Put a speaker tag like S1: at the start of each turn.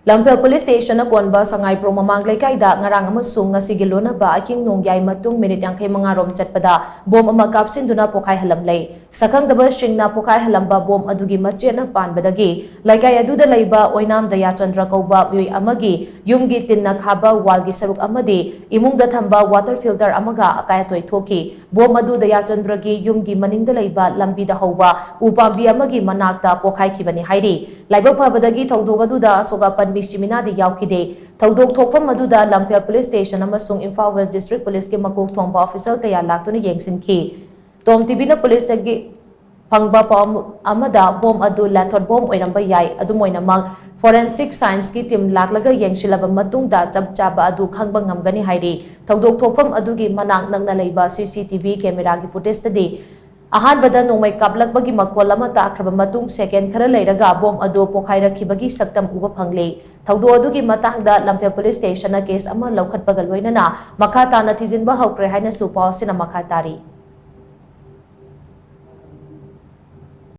S1: Lampel Police Station na konba Sangaiprou Mamang Leikai da ngarang amasung ngasigi lonaba aking nongyay matung minit yang kay mga rom chatpada bom ama Kapshinduna Pokhaihallamle Shakhangdaba Shing na Pokhaihallambe bom adugi matche na PHABADAGI Leikai aduda leiba oinam da Chandra kauba myoy amagi yumgi tinna khaba walgi saruk amadi imungda thamba water filter amaga akayatoy thoki bom adu da Chandra gi yumgi maningda leiba lambi da hauba upambi amagi manakta pokhai khibani hairi LAIBAK PHABADAGI thawdog aduda ASHOK Misimina di yaukide thawdok thokfam aduda Lampel Police Station amasung Imphal West District Police ke makok thongba official kaya laktuna yengsinki TOMTV na police tagi phangba pam amada bom adu lathot bom oiramba yai adumoina mag forensic science ki team laklaga yengsilaba matungda chapchaba adu khangba ngamgani hairi thawdok thokfam adugi manak nangna leiba CCTV camera gi footage tadi अहानबदा नोंमै कापलकबगी मखोल अमा ताख्रब मतुंग second खरा लेरगा Baum अदो पोखाइरखिबगी सक्तम उबा फंगले थौदो अदुगी मतांगदा लंपे police station case अमा लौखटपगा लोइनना मखा ताना थिजिनबा हौक्रे हाइना सुपाव सिना मखा तारी